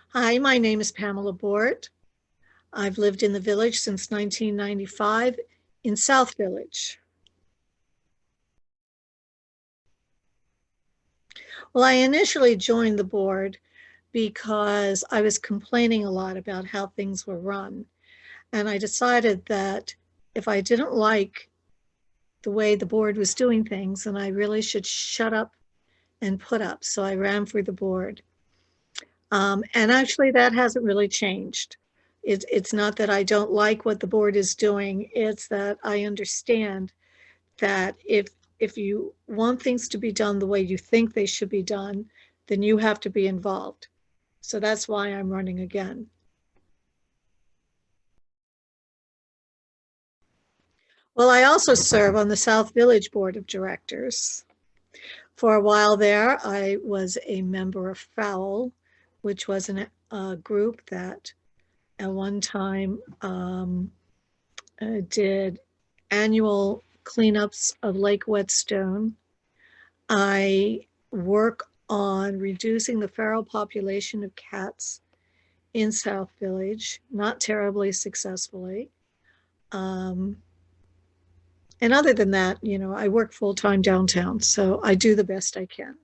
Hi, my name is Pamela Bort. I've lived in the village since 1995 in South Village. Well, I initially joined the board because I was complaining a lot about how things were run. And I decided that if I didn't like the way the board was doing things, then I really should shut up and put up. So I ran for the board. And actually, that hasn't really changed. It's not that I don't like what the board is doing. It's that I understand that if you want things to be done the way you think they should be done, then you have to be involved. So that's why I'm running again. Well, I also serve on the South Village Board of Directors. For a while there, I was a member of FOWL, which was a group that at one time did annual cleanups of Lake Whetstone. I work on reducing the feral population of cats in South Village, not terribly successfully. Um, and other than that, I work full time downtown, so I do the best I can.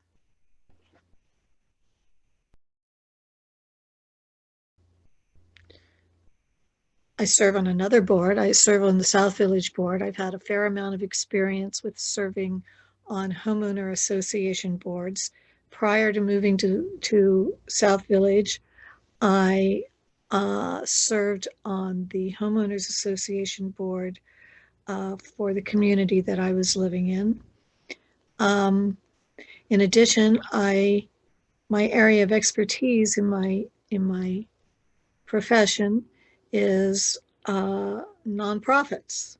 I serve on another board. I serve on the South Village board. I've had a fair amount of experience with serving on homeowner association boards. Prior to moving to South Village, I served on the homeowners association board for the community that I was living in. Um, in addition, my area of expertise in my profession is nonprofits.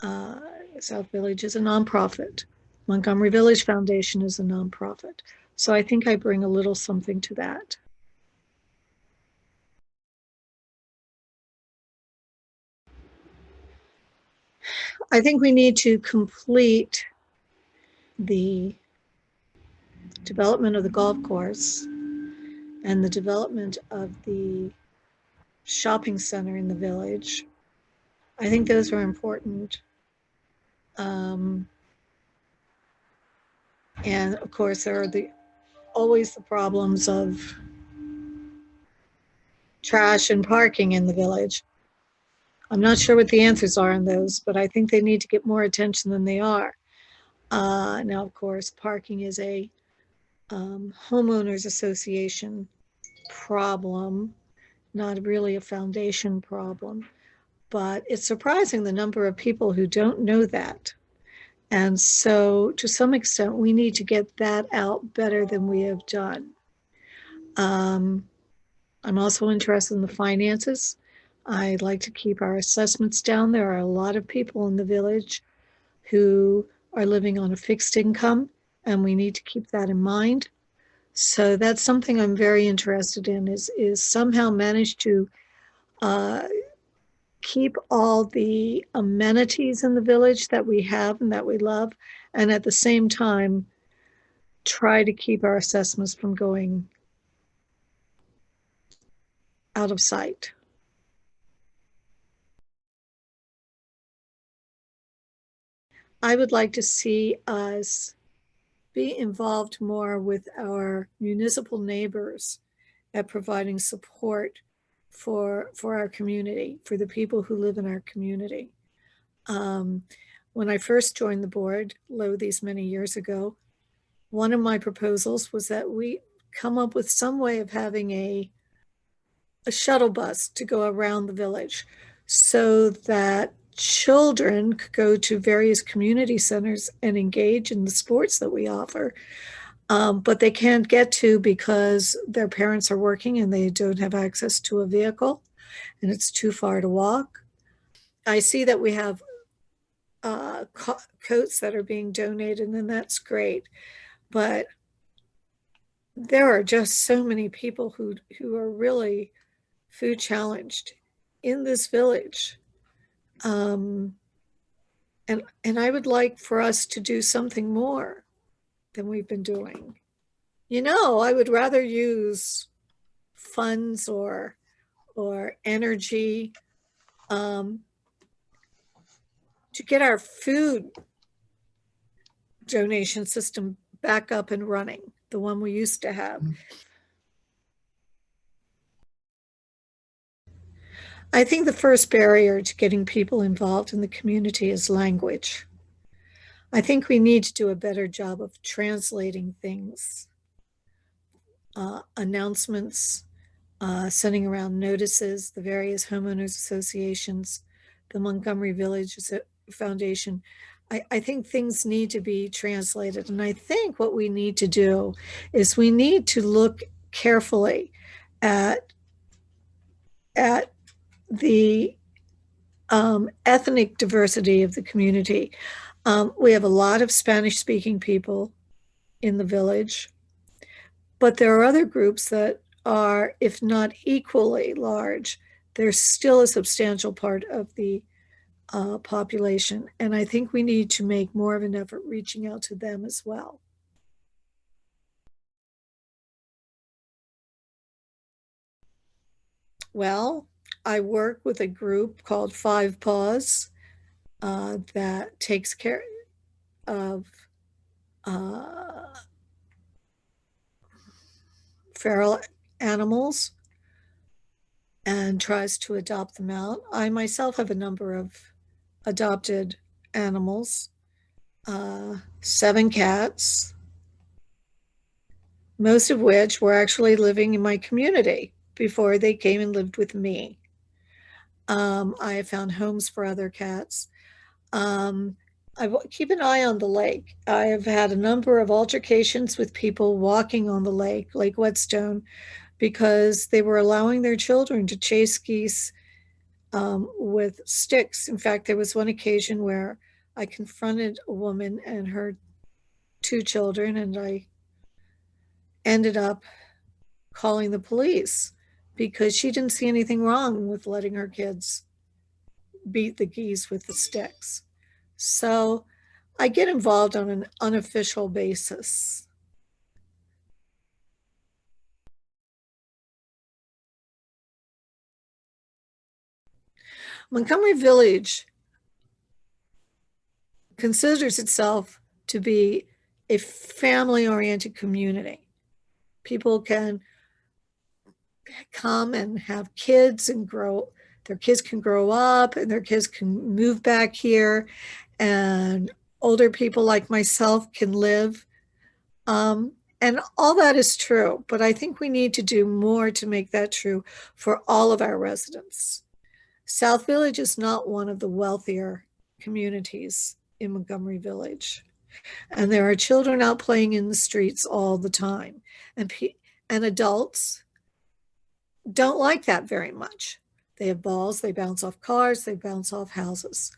Uh, South Village is a nonprofit. Montgomery Village Foundation is a nonprofit. So I think I bring a little something to that. I think we need to complete the development of the golf course and the development of the shopping center in the village. I think those are important. Um, and of course, there are always the problems of trash and parking in the village. I'm not sure what the answers are on those, but I think they need to get more attention than they are. Now, of course, parking is a homeowners association problem, not really a foundation problem. But it's surprising the number of people who don't know that. And so, to some extent, we need to get that out better than we have done. Um, I'm also interested in the finances. I'd like to keep our assessments down. There are a lot of people in the village who are living on a fixed income, and we need to keep that in mind. So that's something I'm very interested in is somehow manage to uh, keep all the amenities in the village that we have and that we love, and at the same time try to keep our assessments from going out of sight. I would like to see us be involved more with our municipal neighbors at providing support for our community, for the people who live in our community. Um, when I first joined the board, these many years ago, one of my proposals was that we come up with some way of having a shuttle bus to go around the village so that children could go to various community centers and engage in the sports that we offer. But they can't get to because their parents are working and they don't have access to a vehicle and it's too far to walk. I see that we have coats that are being donated, and that's great. But there are just so many people who are really food challenged in this village. Um, and I would like for us to do something more than we've been doing. I would rather use funds or energy to get our food donation system back up and running, the one we used to have. I think the first barrier to getting people involved in the community is language. I think we need to do a better job of translating things, announcements, sending around notices, the various homeowners associations, the Montgomery Village Foundation. I think things need to be translated. And I think what we need to do is we need to look carefully at the ethnic diversity of the community. We have a lot of Spanish-speaking people in the village, but there are other groups that are, if not equally large, they're still a substantial part of the population. And I think we need to make more of an effort reaching out to them as well. Well, I work with a group called Five Paws that takes care of feral animals and tries to adopt them out. I myself have a number of adopted animals, 7 cats, most of which were actually living in my community before they came and lived with me. I have found homes for other cats. I keep an eye on the lake. I have had a number of altercations with people walking on the lake, Lake Whetstone, because they were allowing their children to chase geese with sticks. In fact, there was one occasion where I confronted a woman and her 2 children, and I ended up calling the police because she didn't see anything wrong with letting her kids beat the geese with the sticks. So I get involved on an unofficial basis. Montgomery Village considers itself to be a family-oriented community. People can come and have kids and their kids can grow up and their kids can move back here, and older people like myself can live. And all that is true, but I think we need to do more to make that true for all of our residents. South Village is not one of the wealthier communities in Montgomery Village. And there are children out playing in the streets all the time. And adults don't like that very much. They have balls, they bounce off cars, they bounce off houses.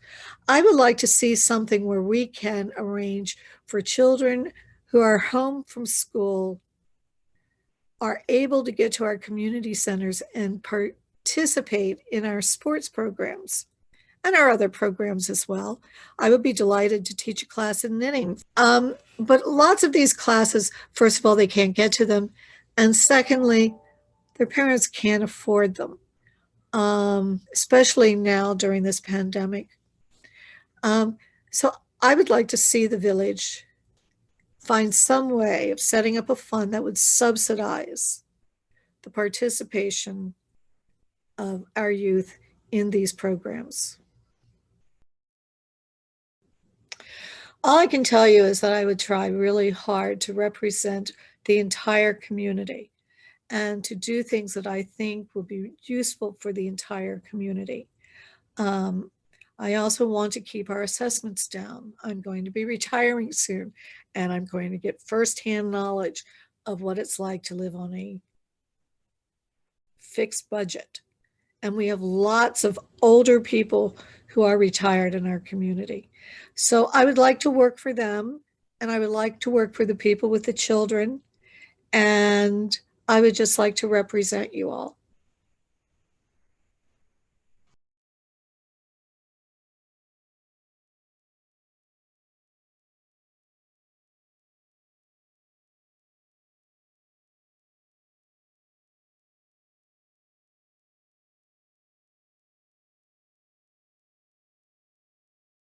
I would like to see something where we can arrange for children who are home from school are able to get to our community centers and participate in our sports programs and our other programs as well. I would be delighted to teach a class in knitting. But lots of these classes, first of all, they can't get to them. And secondly, their parents can't afford them, especially now during this pandemic. So I would like to see the village find some way of setting up a fund that would subsidize the participation of our youth in these programs. All I can tell you is that I would try really hard to represent the entire community and to do things that I think will be useful for the entire community. I also want to keep our assessments down. I'm going to be retiring soon, and I'm going to get firsthand knowledge of what it's like to live on a fixed budget. And we have lots of older people who are retired in our community. So I would like to work for them, and I would like to work for the people with the children, and I would just like to represent you all.